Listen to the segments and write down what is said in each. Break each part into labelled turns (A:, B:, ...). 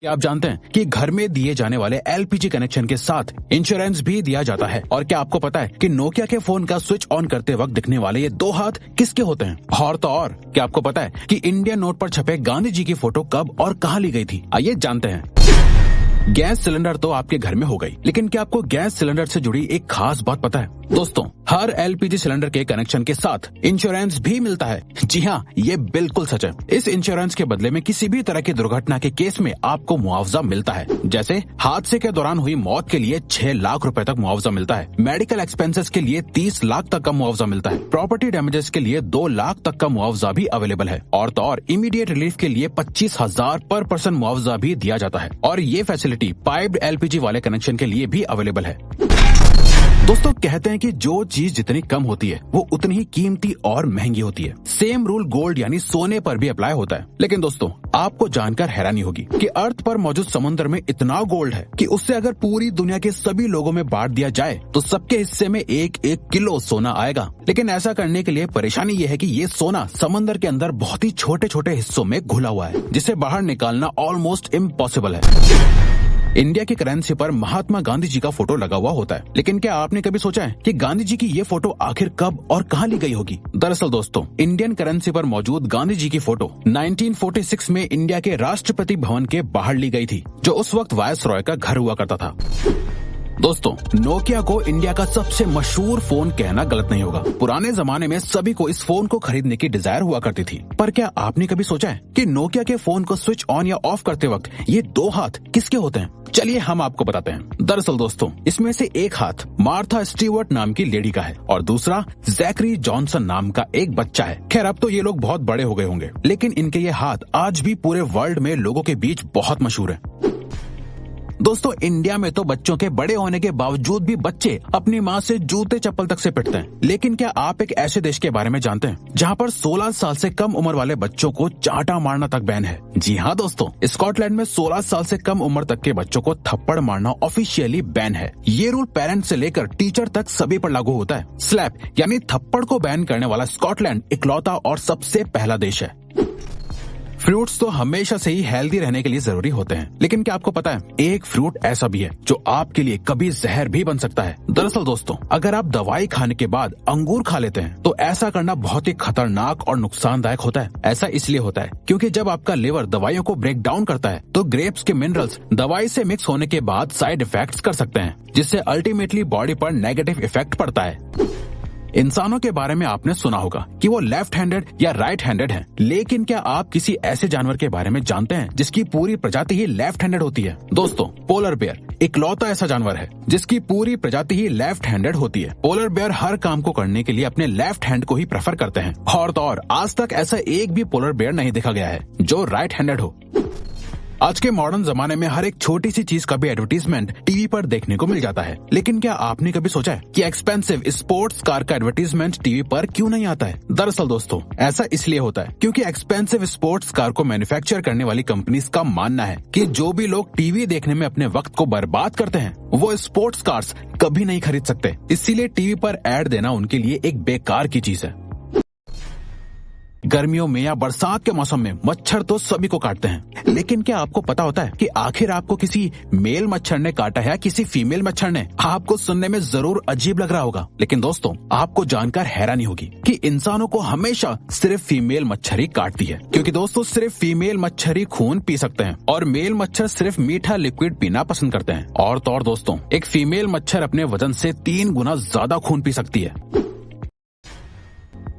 A: क्या आप जानते हैं कि घर में दिए जाने वाले एलपीजी कनेक्शन के साथ इंश्योरेंस भी दिया जाता है? और क्या आपको पता है कि नोकिया के फोन का स्विच ऑन करते वक्त दिखने वाले ये 2 हाथ किसके होते हैं? और तो और क्या आपको पता है कि इंडियन नोट पर छपे गांधी जी की फोटो कब और कहां ली गई थी? आइए जानते हैं। गैस सिलेंडर तो आपके घर में हो गई, लेकिन क्या आपको गैस सिलेंडर से जुड़ी एक खास बात पता है? दोस्तों, हर एलपीजी सिलेंडर के कनेक्शन के साथ इंश्योरेंस भी मिलता है। जी हाँ, ये बिल्कुल सच है। इस इंश्योरेंस के बदले में किसी भी तरह की दुर्घटना के केस में आपको मुआवजा मिलता है। जैसे हादसे के दौरान हुई मौत के लिए 6 लाख रुपए तक मुआवजा मिलता है। मेडिकल एक्सपेंसेस के लिए 30 लाख तक का मुआवजा मिलता है। प्रॉपर्टी डैमेजेस के लिए 2 लाख तक का मुआवजा भी अवेलेबल है। और तो और इमीडिएट रिलीफ के लिए 25,000 पर पर्सन मुआवजा भी दिया जाता है। और ये फैसिलिटी पाइप्ड एलपीजी वाले कनेक्शन के लिए भी अवेलेबल है। दोस्तों, कहते हैं कि जो चीज जितनी कम होती है वो उतनी ही कीमती और महंगी होती है। सेम रूल गोल्ड यानी सोने पर भी अप्लाई होता है। लेकिन दोस्तों, आपको जानकर हैरानी होगी कि अर्थ पर मौजूद समुद्र में इतना गोल्ड है कि उससे अगर पूरी दुनिया के सभी लोगों में बांट दिया जाए तो सबके हिस्से में 1-1 किलो सोना आएगा। लेकिन ऐसा करने के लिए परेशानी ये है कि ये सोना समुद्र के अंदर बहुत ही छोटे छोटे हिस्सों में घुला हुआ है, जिसे बाहर निकालना ऑलमोस्ट इम्पॉसिबल है। इंडिया की करेंसी पर महात्मा गांधी जी का फोटो लगा हुआ होता है, लेकिन क्या आपने कभी सोचा है कि गांधी जी की ये फोटो आखिर कब और कहां ली गई होगी? दरअसल दोस्तों, इंडियन करेंसी पर मौजूद गांधी जी की फोटो 1946 में इंडिया के राष्ट्रपति भवन के बाहर ली गई थी, जो उस वक्त वायसरॉय का घर हुआ करता था। दोस्तों, नोकिया को इंडिया का सबसे मशहूर फोन कहना गलत नहीं होगा। पुराने जमाने में सभी को इस फोन को खरीदने की डिजायर हुआ करती थी। पर क्या आपने कभी सोचा है कि नोकिया के फोन को स्विच ऑन या ऑफ करते वक्त ये 2 हाथ किसके होते हैं? चलिए हम आपको बताते हैं। दरअसल दोस्तों, इसमें से एक हाथ मार्था स्टीवर्ट नाम की लेडी का है और दूसरा जैकरी जॉनसन नाम का एक बच्चा है। खैर, अब तो ये लोग बहुत बड़े हो गए होंगे, लेकिन इनके ये हाथ आज भी पूरे वर्ल्ड में लोगों के बीच बहुत मशहूर है। दोस्तों, इंडिया में तो बच्चों के बड़े होने के बावजूद भी बच्चे अपनी माँ से जूते चप्पल तक से पिटते हैं। लेकिन क्या आप एक ऐसे देश के बारे में जानते हैं जहाँ पर 16 साल से कम उम्र वाले बच्चों को चांटा मारना तक बैन है? जी हाँ दोस्तों, स्कॉटलैंड में 16 साल से कम उम्र तक के बच्चों को थप्पड़ मारना ऑफिशियली बैन है। ये रूल पेरेंट्स से लेकर टीचर तक सभी पर लागू होता है। स्लैप यानी थप्पड़ को बैन करने वाला स्कॉटलैंड इकलौता और सबसे पहला देश है। फ्रूट्स तो हमेशा से ही हेल्दी रहने के लिए जरूरी होते हैं, लेकिन क्या आपको पता है एक फ्रूट ऐसा भी है जो आपके लिए कभी जहर भी बन सकता है? दरअसल दोस्तों, अगर आप दवाई खाने के बाद अंगूर खा लेते हैं तो ऐसा करना बहुत ही खतरनाक और नुकसानदायक होता है। ऐसा इसलिए होता है क्योंकि जब आपका लिवर दवाइयों को ब्रेक डाउन करता है तो ग्रेप्स के मिनरल्स दवाई से मिक्स होने के बाद साइड इफेक्ट्स कर सकते हैं, जिससे अल्टीमेटली बॉडी पर नेगेटिव इफेक्ट पड़ता है। इंसानों के बारे में आपने सुना होगा कि वो लेफ्ट हैंडेड या राइट हैंडेड हैं, लेकिन क्या आप किसी ऐसे जानवर के बारे में जानते हैं जिसकी पूरी प्रजाति ही लेफ्ट हैंडेड होती है? दोस्तों, पोलर बेयर इकलौता ऐसा जानवर है जिसकी पूरी प्रजाति ही लेफ्ट हैंडेड होती है। पोलर बेयर हर काम को करने के लिए अपने लेफ्ट हैंड को ही प्रेफर करते हैं। और तो और आज तक ऐसा एक भी पोलर बेयर नहीं देखा गया है जो राइट हैंडेड हो। आज के मॉडर्न जमाने में हर एक छोटी सी चीज का भी एडवर्टीजमेंट टीवी पर देखने को मिल जाता है, लेकिन क्या आपने कभी सोचा है कि एक्सपेंसिव स्पोर्ट्स कार का एडवर्टीजमेंट टीवी पर क्यों नहीं आता है? दरअसल दोस्तों, ऐसा इसलिए होता है क्योंकि एक्सपेंसिव स्पोर्ट्स कार को मैन्युफैक्चर करने वाली कंपनीज का मानना है कि जो भी लोग टीवी देखने में अपने वक्त को बर्बाद करते हैं वो स्पोर्ट्स कार्स कभी नहीं खरीद सकते। इसीलिए टीवी पर एड देना उनके लिए एक बेकार की चीज है। गर्मियों में या बरसात के मौसम में मच्छर तो सभी को काटते हैं, लेकिन क्या आपको पता होता है कि आखिर आपको किसी मेल मच्छर ने काटा है या किसी फीमेल मच्छर ने? आपको सुनने में जरूर अजीब लग रहा होगा, लेकिन दोस्तों आपको जानकर हैरानी होगी कि इंसानों को हमेशा सिर्फ फीमेल मच्छर ही काटती है, क्योंकि दोस्तों सिर्फ फीमेल मच्छर ही खून पी सकते हैं और मेल मच्छर सिर्फ मीठा लिक्विड पीना पसंद करते हैं। और तो और दोस्तों, एक फीमेल मच्छर अपने वजन से 3 गुना ज्यादा खून पी सकती है।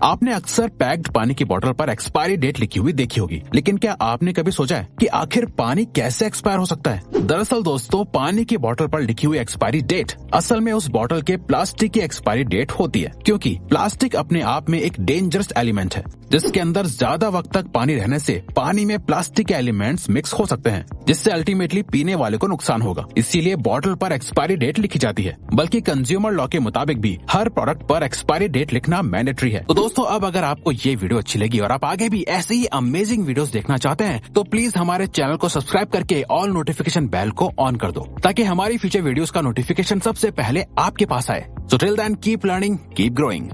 A: आपने अक्सर पैक्ड पानी की बोतल पर एक्सपायरी डेट लिखी हुई देखी होगी, लेकिन क्या आपने कभी सोचा है कि आखिर पानी कैसे एक्सपायर हो सकता है? दरअसल दोस्तों, पानी की बोतल पर लिखी हुई एक्सपायरी डेट असल में उस बोतल के प्लास्टिक की एक्सपायरी डेट होती है, क्योंकि प्लास्टिक अपने आप में एक डेंजरस एलिमेंट है जिसके अंदर ज्यादा वक्त तक पानी रहने से पानी में प्लास्टिक के एलिमेंट्स मिक्स हो सकते हैं, जिससे अल्टीमेटली पीने वाले को नुकसान होगा। इसीलिए बोतल पर एक्सपायरी डेट लिखी जाती है, बल्कि कंज्यूमर लॉ के मुताबिक भी हर प्रोडक्ट पर एक्सपायरी डेट लिखना मैंडेटरी है। तो दोस्तों, अब अगर आपको ये वीडियो अच्छी लगी और आप आगे भी ऐसे ही अमेजिंग वीडियोस देखना चाहते हैं तो प्लीज हमारे चैनल को सब्सक्राइब करके ऑल नोटिफिकेशन बेल को ऑन कर दो, ताकि हमारी फ्यूचर वीडियोस का नोटिफिकेशन सबसे पहले आपके पास आए। So till then keep learning, keep growing.